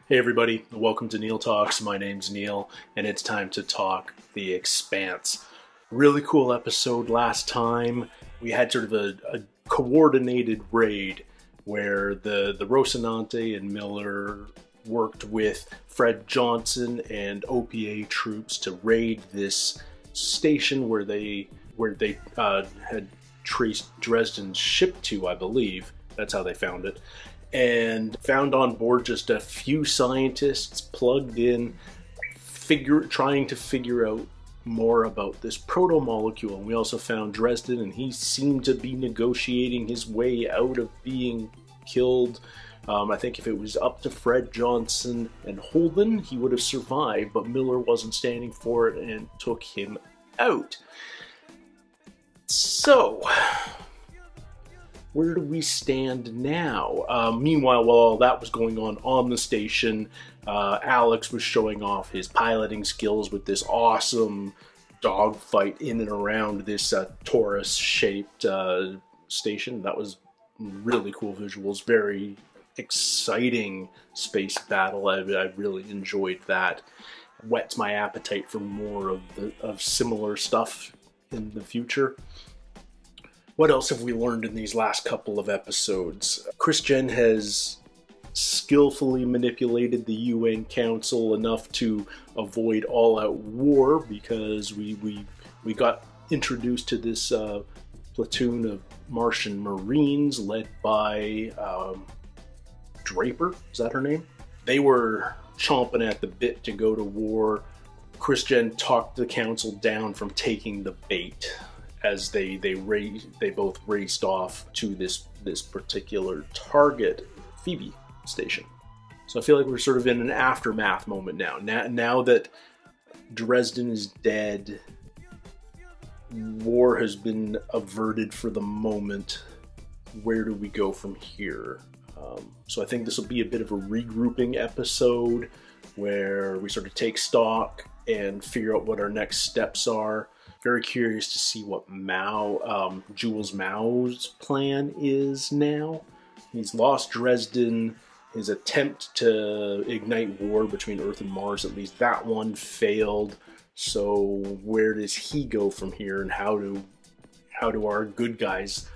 Hey everybody, welcome to Neil Talks. My name's Neil, and it's time to talk The Expanse. Really cool episode last time. We had sort of a coordinated raid where the Rocinante and Miller worked with Fred Johnson and OPA troops to raid this station where they had traced Dresden's ship to, I believe. That's how they found it. And found on board just a few scientists plugged in, trying to figure out more about this proto-molecule. And we also found Dresden, and he seemed to be negotiating his way out of being killed. I think if it was up to Fred Johnson and Holden, he would have survived, but Miller wasn't standing for it and took him out. So, where do we stand now? Meanwhile, while all that was going on the station, Alex was showing off his piloting skills with this awesome dogfight in and around this Taurus-shaped station. That was really cool visuals, very exciting space battle. I really enjoyed that. Whets my appetite for more of similar stuff in the future. What else have we learned in these last couple of episodes? Christian has skillfully manipulated the UN Council enough to avoid all-out war because we got introduced to this platoon of Martian Marines led by Draper, is that her name? They were chomping at the bit to go to war. Christian talked the Council down from taking the bait as they both raced off to this particular target, Phoebe Station. So I feel like we're sort of in an aftermath moment now. Now that Dresden is dead, war has been averted for the moment. Where do we go from here? So I think this will be a bit of a regrouping episode where we sort of take stock and figure out what our next steps are. Very curious to see what Jules Mao's plan is now. He's lost Dresden. His attempt to ignite war between Earth and Mars, at least that one failed. So where does he go from here, and how do our good guys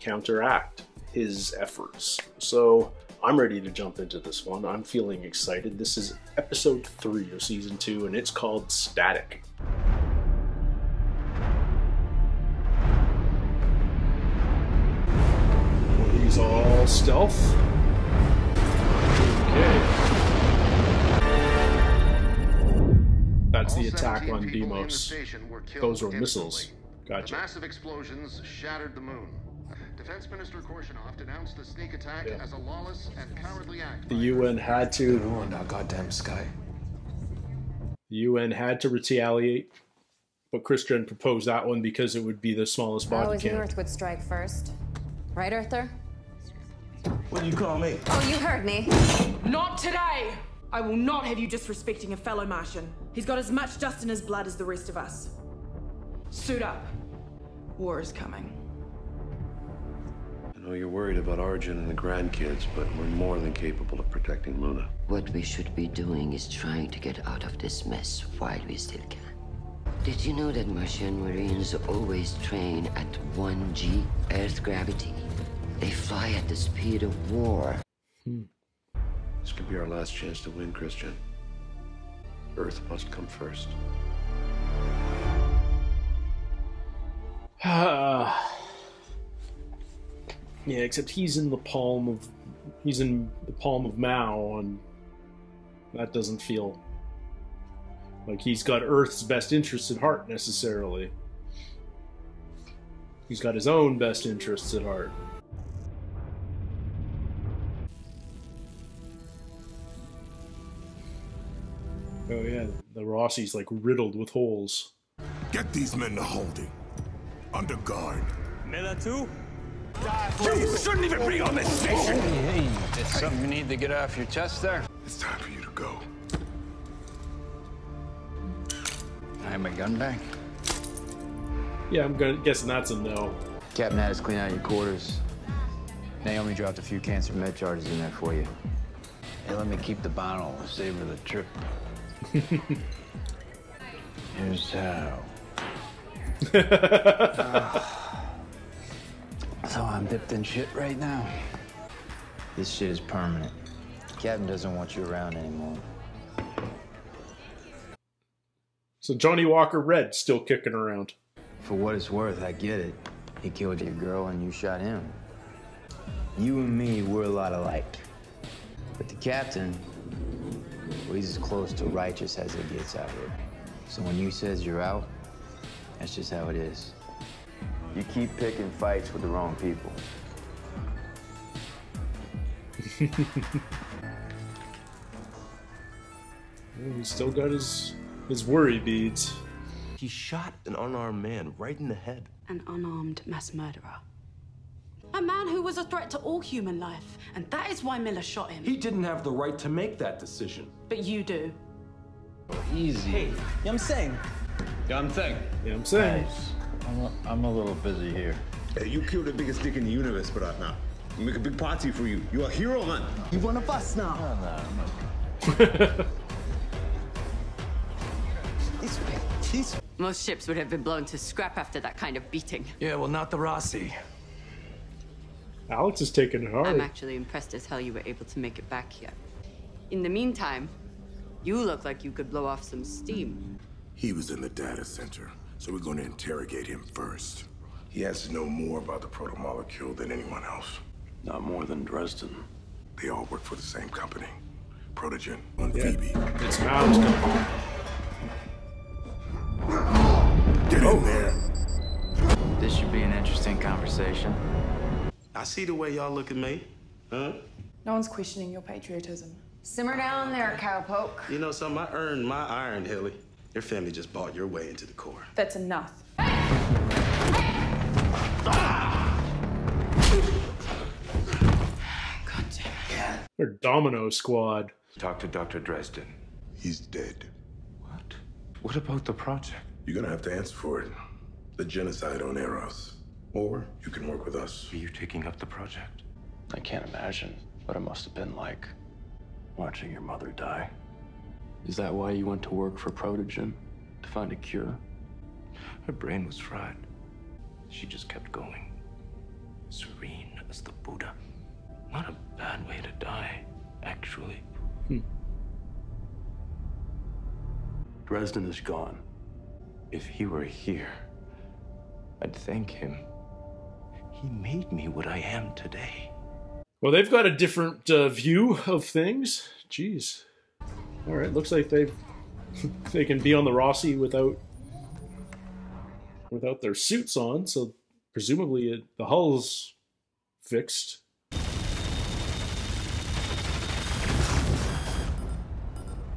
counteract his efforts? So I'm ready to jump into this one. I'm feeling excited. This is episode 3 of season 2, and it's called Static. He's all stealth. Okay. That's the attack on Deimos. Those were missiles. Gotcha. Massive explosions shattered the moon. Defense Minister Korshunov denounced the sneak attack as a lawless and cowardly act. The UN had to ruin our goddamn sky. The UN had to retaliate, but Christian proposed that one because it would be the smallest body count. Always knew Earth would strike first. Right, Earther? What do you call me? Oh, you heard me. Not today! I will not have you disrespecting a fellow Martian. He's got as much dust in his blood as the rest of us. Suit up. War is coming. I know you're worried about Arjun and the grandkids, but we're more than capable of protecting Luna. What we should be doing is trying to get out of this mess while we still can. Did you know that Martian Marines always train at 1G Earth gravity? They fly at the speed of war. This could be our last chance to win, Christian. Earth must come first. Yeah, except he's in the palm of Mao, and that doesn't feel like he's got Earth's best interests at heart necessarily. He's got his own best interests at heart. Oh yeah, the Rossi's like riddled with holes. Get these men to holding. Under guard. Miller too? You shouldn't even be on this station! Hey, it's something you need to get off your chest there. It's time for you to go. I have my gun back. Yeah, I'm guessing that's a no. Captain had us clean out your quarters. Naomi dropped a few cancer med charges in there for you. Hey, let me keep the bottle. Savor the trip. Here's how. So I'm dipped in shit right now. This shit is permanent. Captain doesn't want you around anymore. So Johnny Walker Red still kicking around. For what it's worth, I get it. He killed your girl and you shot him. You and me, we're a lot alike. But the captain, well, he's as close to righteous as it gets out here. So when you says you're out, that's just how it is. You keep picking fights with the wrong people. He's still got his worry beads. He shot an unarmed man right in the head. An unarmed mass murderer. A man who was a threat to all human life, and that is why Miller shot him. He didn't have the right to make that decision. But you do. Easy. Hey, you know what I'm saying? Yeah, I'm saying. Yeah, I'm saying. Nice. I'm a little busy here. Hey, you killed the biggest dick in the universe, but not. We make a big party for you. You're a hero, man. You one of us now. No. Most ships would have been blown to scrap after that kind of beating. Yeah, well, not the Rossi. Alex is taking it hard. I'm actually impressed as hell you were able to make it back here. In the meantime, you look like you could blow off some steam. He was in the data center, so we're going to interrogate him first. He has to know more about the proto-molecule than anyone else. Not more than Dresden. They all work for the same company. Protogen on Phoebe. It's Mal's company. Get in there. This should be an interesting conversation. I see the way y'all look at me. Huh? No one's questioning your patriotism. Simmer down there, cowpoke. You know something? I earned my iron, Hilly. Your family just bought your way into the Corps. That's enough. God damn it. They're Domino Squad. Talk to Dr. Dresden. He's dead. What? What about the project? You're gonna have to answer for it. The genocide on Eros. Or you can work with us. Are you taking up the project? I can't imagine what it must have been like watching your mother die. Is that why you went to work for Protogen? To find a cure? Her brain was fried. She just kept going. Serene as the Buddha. Not a bad way to die, actually. Dresden is gone. If he were here, I'd thank him. He made me what I am today. Well, they've got a different view of things. Jeez. All right, looks like they can be on the Rossi without their suits on. So presumably the hull's fixed.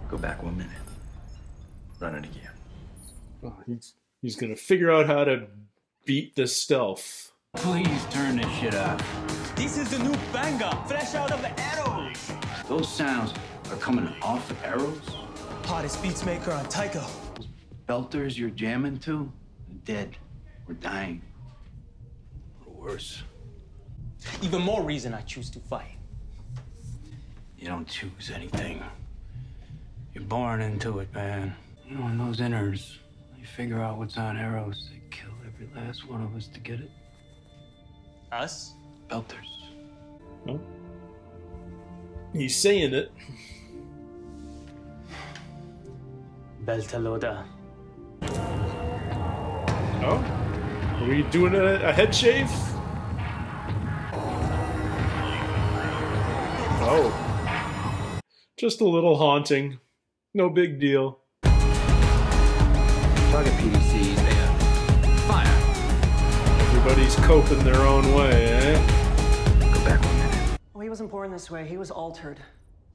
Go back 1 minute. Run it again. Oh, he's gonna figure out how to beat this stealth. Please turn this shit off. This is the new banger, fresh out of the arrows. Those sounds are coming off the arrows. Hottest beatsmaker on Tycho. Those belters you're jamming to, they're dead. We're dying. Or worse. Even more reason I choose to fight. You don't choose anything. You're born into it, man. You know, in those innards, they figure out what's on arrows. They kill every last one of us to get it. Us? Belters. Well, he's saying it. Beltaloda. Oh? Are we doing a head shave? Oh. Just a little haunting. No big deal. Target PDCs, they fire. Everybody's coping their own way, eh? Go back 1 minute. Well, he wasn't born this way. He was altered.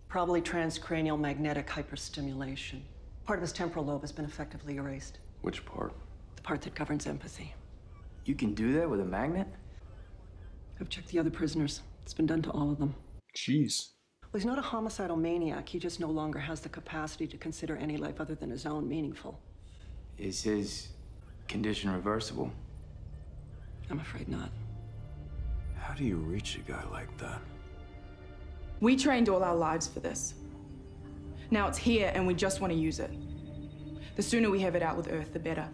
Probably transcranial magnetic hyperstimulation. Part of his temporal lobe has been effectively erased. Which part? The part that governs empathy. You can do that with a magnet? I've checked the other prisoners. It's been done to all of them. Jeez. Well, he's not a homicidal maniac. He just no longer has the capacity to consider any life other than his own meaningful. Is his condition reversible? I'm afraid not. How do you reach a guy like that? We trained all our lives for this. Now it's here and we just want to use it. The sooner we have it out with Earth, the better.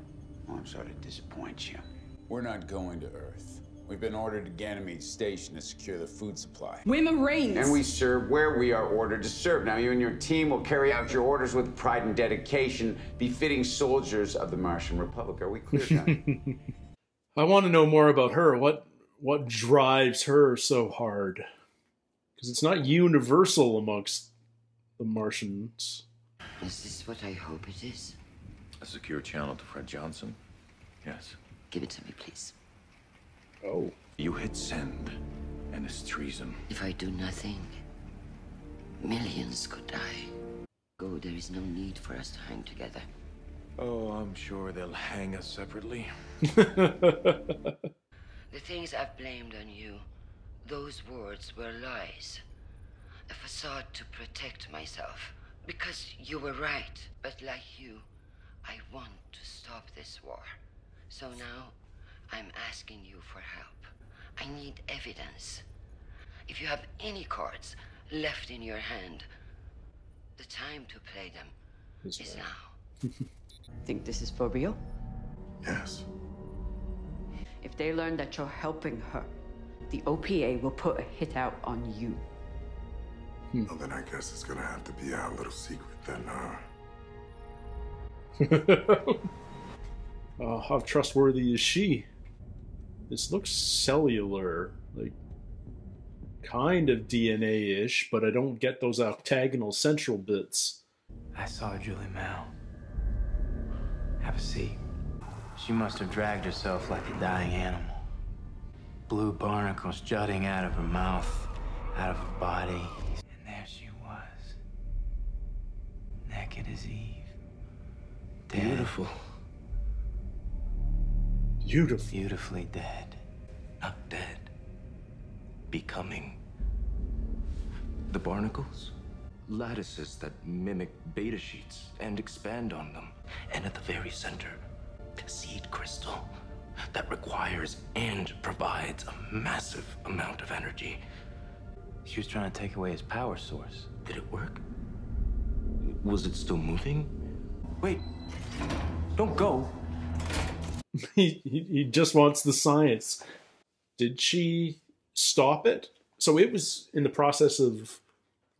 Oh, I'm sorry to disappoint you. We're not going to Earth. We've been ordered to Ganymede Station to secure the food supply. We're Marines. And we serve where we are ordered to serve. Now, you and your team will carry out your orders with pride and dedication, befitting soldiers of the Martian Republic. Are we clear, Johnny? I want to know more about her. What drives her so hard? Because it's not universal amongst the Martians. Is this what I hope it is? A secure channel to Fred Johnson? Yes. Give it to me, please. Oh. You hit send, and it's treason. If I do nothing, millions could die. Go, there is no need for us to hang together. Oh, I'm sure they'll hang us separately. The things I've blamed on you, those words were lies. A facade to protect myself. Because you were right. But like you, I want to stop this war. So now, I'm asking you for help. I need evidence. If you have any cards left in your hand, the time to play them is now. Think this is for real? Yes. If they learn that you're helping her, the OPA will put a hit out on you. Well, then I guess it's gonna have to be our little secret then, How trustworthy is she? This looks cellular, like kind of DNA-ish, but I don't get those octagonal central bits. I saw Julie Mel. Have a seat. She must have dragged herself like a dying animal. Blue barnacles jutting out of her mouth, out of her body. And there she was. Naked as Eve. Dead. Beautiful. Beautiful. Beautifully dead. Not dead. Becoming. The barnacles? Lattices that mimic beta sheets and expand on them. And at the very center, a seed crystal that requires and provides a massive amount of energy. She was trying to take away his power source. Did it work? Was it still moving? Wait, don't go. He just wants the science. Did she stop it? So it was in the process of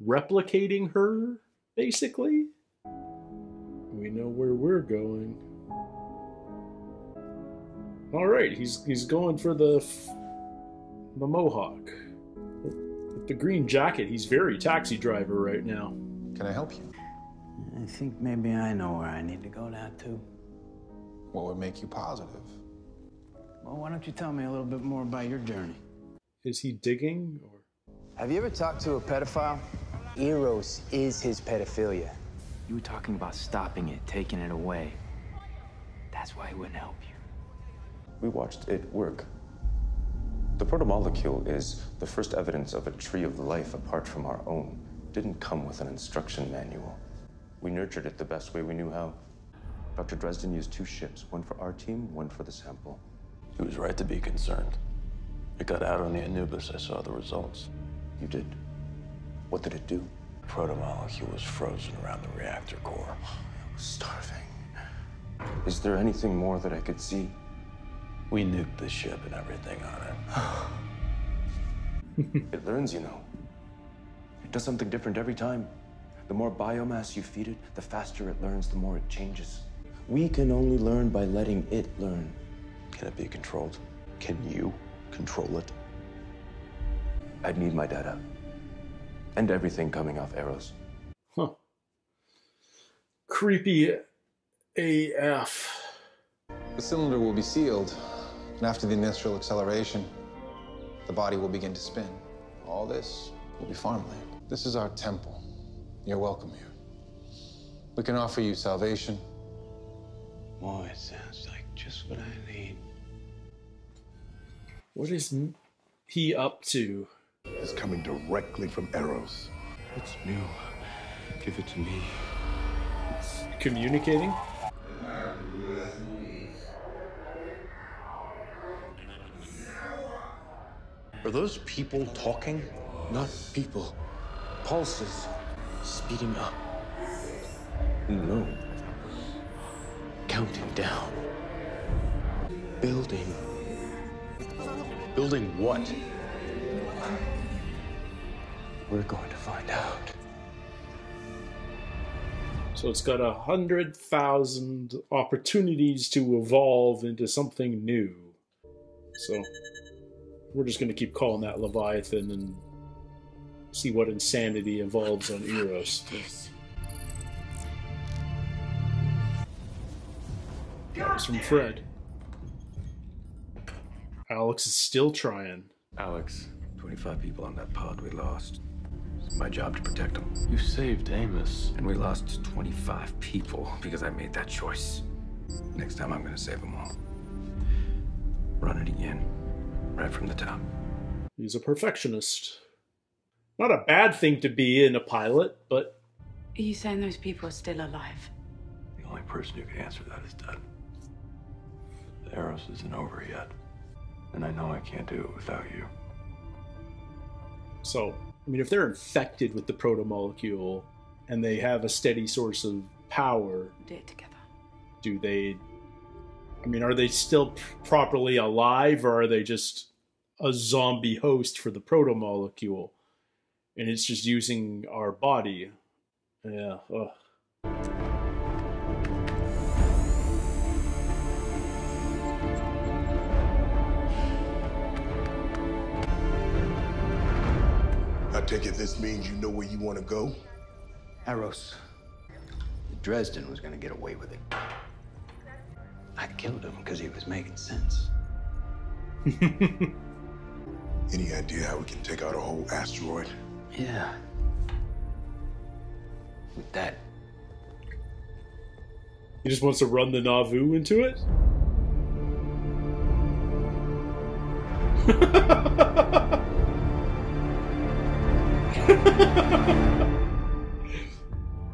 replicating her, basically? We know where we're going. Alright, he's going for the Mohawk. With the green jacket, he's very taxi driver right now. Can I help you? I think maybe I know where I need to go now, too. What would make you positive? Well, why don't you tell me a little bit more about your journey? Is he digging? Or? Have you ever talked to a pedophile? Eros is his pedophilia. You were talking about stopping it, taking it away. That's why he wouldn't help you. We watched it work. The protomolecule is the first evidence of a tree of life apart from our own. It didn't come with an instruction manual. We nurtured it the best way we knew how. Dr. Dresden used 2 ships, one for our team, one for the sample. He was right to be concerned. It got out on the Anubis. I saw the results. You did? What did it do? The protomolecule was frozen around the reactor core. It was starving. Is there anything more that I could see? We nuked the ship and everything on it. It learns, you know. It does something different every time. The more biomass you feed it, the faster it learns, the more it changes. We can only learn by letting it learn. Can it be controlled? Can you control it? I'd need my data. And everything coming off Eros. Huh. Creepy AF. The cylinder will be sealed, and after the initial acceleration, the body will begin to spin. All this will be farmland. This is our temple. You're welcome here. We can offer you salvation. Boy, it sounds like just what I need. What is he up to? It's coming directly from Eros. It's new. Give it to me. It's communicating? Are those people talking? Not people. pulses speeding up. No. Counting down. Building. Building what? We're going to find out. So it's got 100,000 opportunities to evolve into something new. So we're just going to keep calling that Leviathan and see what insanity evolves on Eros. That was from Fred. Alex is still trying. Alex, 25 people on that pod we lost. It's my job to protect them. You saved Amos. And we lost 25 people because I made that choice. Next time I'm gonna save them all. Run it again. Right from the top. He's a perfectionist. Not a bad thing to be in a pilot, but... Are you saying those people are still alive? The only person who can answer that is dead. The Eros isn't over yet. And I know I can't do it without you. So, I mean, if they're infected with the protomolecule and they have a steady source of power... Do it together. Do they... I mean, are they still properly alive, or are they just a zombie host for the protomolecule? And it's just using our body. Yeah, ugh. I take it this means you know where you want to go? Eros. Dresden was gonna get away with it. I killed him because he was making sense. Any idea how we can take out a whole asteroid? Yeah. With that. He just wants to run the Nauvoo into it?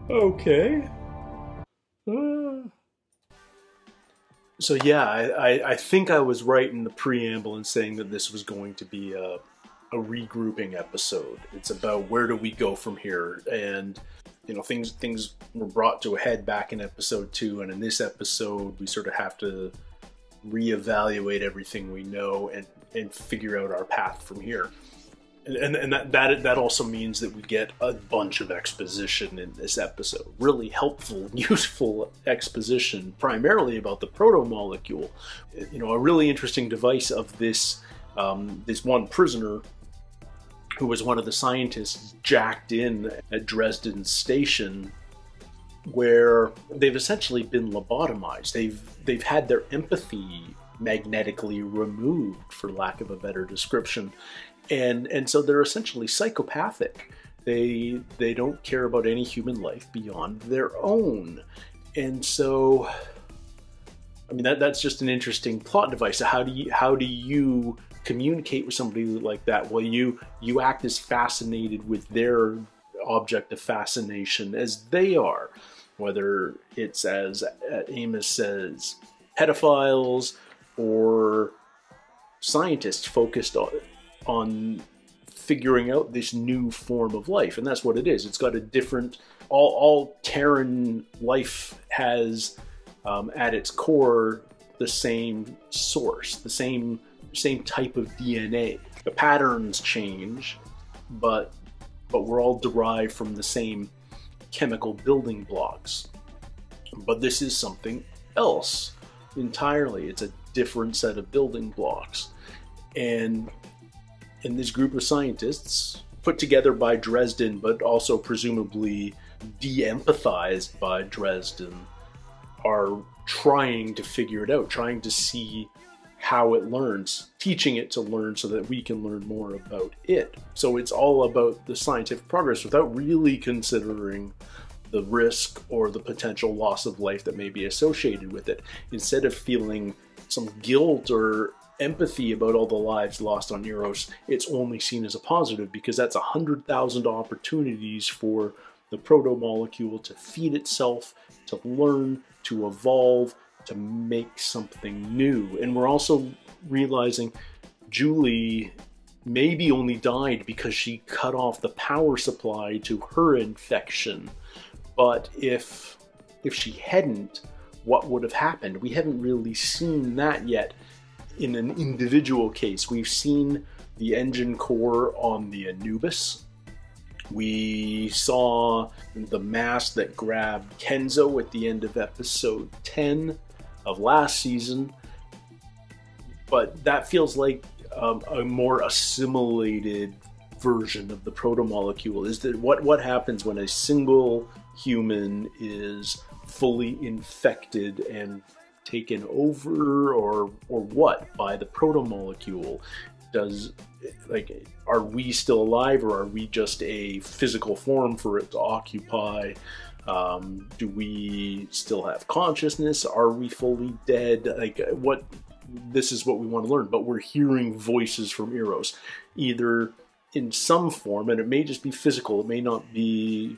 Okay. So yeah, I think I was right in the preamble in saying that this was going to be a regrouping episode. It's about where do we go from here, and you know, things were brought to a head back in episode 2, and in this episode we sort of have to reevaluate everything we know and figure out our path from here. And that also means that we get a bunch of exposition in this episode. Really helpful, useful exposition, primarily about the protomolecule. You know, a really interesting device of this this one prisoner who was one of the scientists jacked in at Dresden Station, where they've essentially been lobotomized. They've had their empathy magnetically removed, for lack of a better description. And so they're essentially psychopathic. They don't care about any human life beyond their own. And so, I mean, that's just an interesting plot device. How do you communicate with somebody like that? Well, you act as fascinated with their object of fascination as they are, whether it's, as Amos says, pedophiles or scientists focused on figuring out this new form of life. And that's what it is. It's got a different... All Terran life has at its core the same source, the same type of DNA. The patterns change, but we're all derived from the same chemical building blocks. But this is something else entirely. It's a different set of building blocks. And this group of scientists, put together by Dresden, but also presumably de-empathized by Dresden, are trying to figure it out, trying to see how it learns, teaching it to learn so that we can learn more about it. So it's all about the scientific progress without really considering the risk or the potential loss of life that may be associated with it. Instead of feeling some guilt or empathy about all the lives lost on Eros, it's only seen as a positive, because that's 100,000 opportunities for the protomolecule to feed itself, to learn, to evolve, to make something new. And we're also realizing Julie maybe only died because she cut off the power supply to her infection. But if she hadn't, what would have happened? We haven't really seen that yet in an individual case. We've seen the engine core on the Anubis. We saw the mask that grabbed Kenzo at the end of episode 10 of last season. But that feels like a more assimilated version of the protomolecule. Is that what happens when a single human is fully infected and taken over, or what, by the protomolecule? Are we still alive, or are we just a physical form for it to occupy? Do we still have consciousness? Are we fully dead? This is what we want to learn, but we're hearing voices from Eros, either in some form, and it may just be physical, it may not be.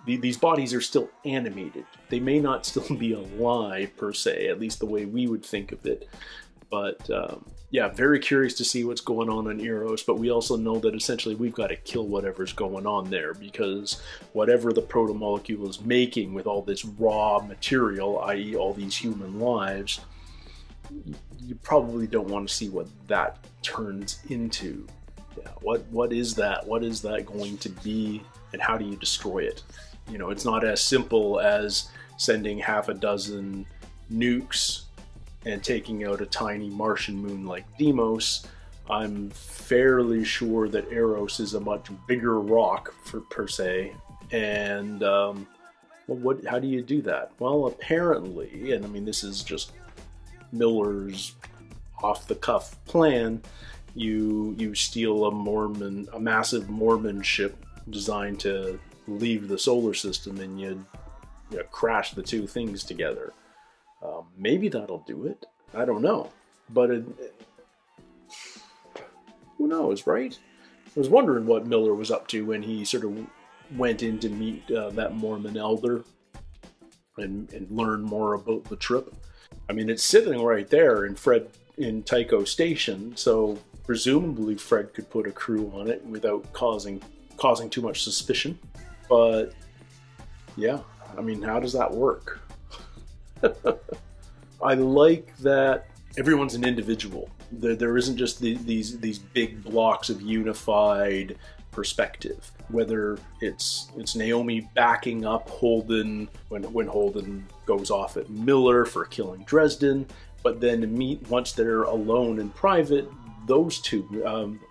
These bodies are still animated. They may not still be alive, per se, at least the way we would think of it. But, yeah, very curious to see what's going on Eros, but we also know that essentially we've got to kill whatever's going on there, because whatever the protomolecule is making with all this raw material, i.e. all these human lives, you probably don't want to see what that turns into. Yeah, what is that? What is that going to be, and how do you destroy it? You know, it's not as simple as sending half a dozen nukes and taking out a tiny Martian moon like Deimos. I'm fairly sure that Eros is a much bigger rock, per se, and well, how do you do that? Well, apparently, and I mean this is just Miller's off-the-cuff plan, you steal a massive Mormon ship designed to leave the solar system, and you crash the two things together. Maybe that'll do it. I don't know. But who knows, right? I was wondering what Miller was up to when he sort of went in to meet that Mormon elder and learn more about the trip. I mean, it's sitting right there in Tycho Station, so presumably Fred could put a crew on it without causing too much suspicion. But yeah, I mean, how does that work? I like that everyone's an individual. There isn't just these big blocks of unified perspective. Whether it's Naomi backing up Holden when Holden goes off at Miller for killing Dresden, but then once they're alone in private, those two,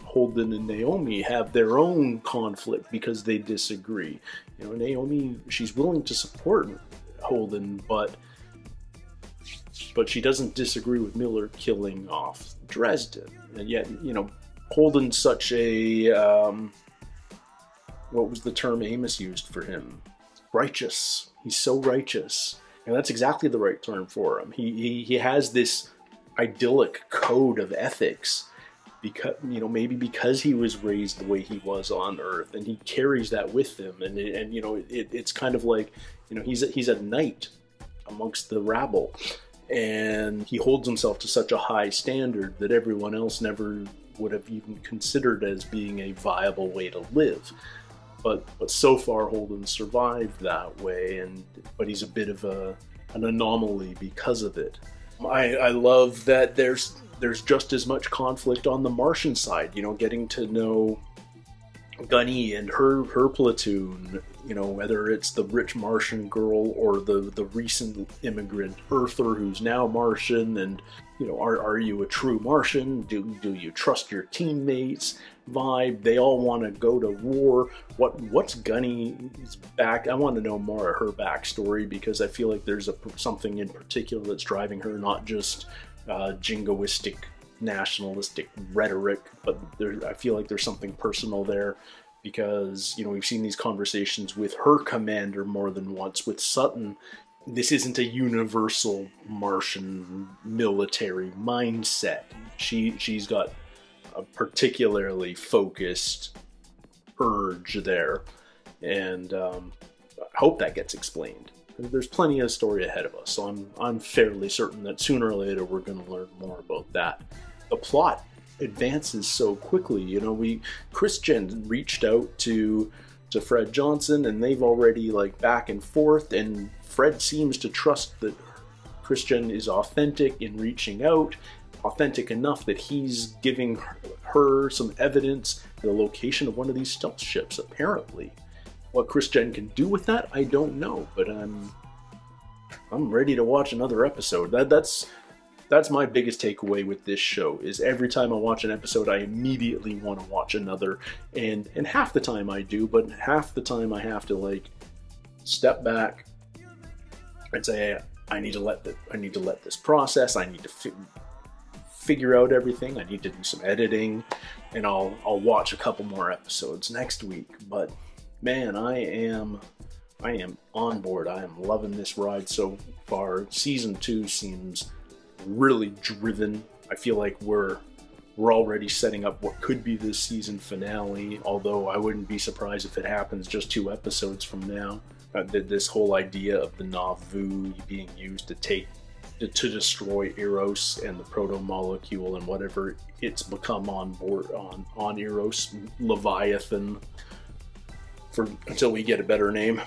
Holden and Naomi, have their own conflict because they disagree. You know, Naomi, she's willing to support Holden, but she doesn't disagree with Miller killing off Dresden. And yet, you know, Holden's such a, what was the term Amos used for him? Righteous. He's so righteous. And that's exactly the right term for him. He has this idyllic code of ethics, because, you know, maybe because he was raised the way he was on Earth, and he carries that with him. And you know, it's kind of like, you know, he's a knight amongst the rabble. And he holds himself to such a high standard that everyone else never would have even considered as being a viable way to live. But so far Holden survived that way, but he's a bit of an anomaly because of it. I love that there's just as much conflict on the Martian side, you know, getting to know Gunny and her platoon, you know, whether it's the rich Martian girl or the recent immigrant Earther who's now Martian, and, you know, are you a true Martian? Do you trust your teammates? Vibe. They all want to go to war. What's Gunny's back? I want to know more of her backstory, because I feel like there's something in particular that's driving her, not just jingoistic nationalistic rhetoric, but I feel like there's something personal there, because, you know, we've seen these conversations with her commander more than once, with Sutton. This isn't a universal Martian military mindset. She's got a particularly focused urge there, and I hope that gets explained. There's plenty of story ahead of us, so I'm fairly certain that sooner or later we're going to learn more about that. The plot advances so quickly. You know, Christian reached out to Fred Johnson, and they've already like back and forth, and Fred seems to trust that Christian is authentic in reaching out, authentic enough that he's giving her some evidence, the location of one of these stealth ships, apparently. What Christian can do with that, I don't know, but I'm ready to watch another episode. That's my biggest takeaway with this show, is every time I watch an episode, I immediately want to watch another. And half the time I do, but half the time I have to like step back and say, hey, I need to let this process. I need to figure out everything. I need to do some editing, and I'll watch a couple more episodes next week. But man, I am on board. I am loving this ride so far. Season 2 seems really driven. I feel like we're already setting up what could be this season finale, although I wouldn't be surprised if it happens just 2 episodes from now. This whole idea of the Nauvoo being used to destroy Eros and the proto-molecule and whatever it's become on board on Eros, Leviathan, until we get a better name.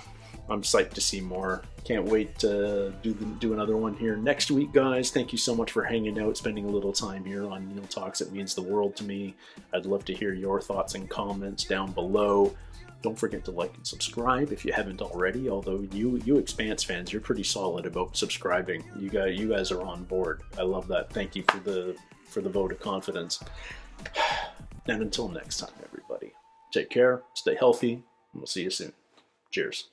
I'm psyched to see more. Can't wait to do another one here next week, guys. Thank you so much for hanging out, spending a little time here on Neil Talks. It means the world to me. I'd love to hear your thoughts and comments down below. Don't forget to like and subscribe if you haven't already, although you Expanse fans, you're pretty solid about subscribing. You guys are on board. I love that. Thank you for the vote of confidence. And until next time, everybody, take care, stay healthy, and we'll see you soon. Cheers.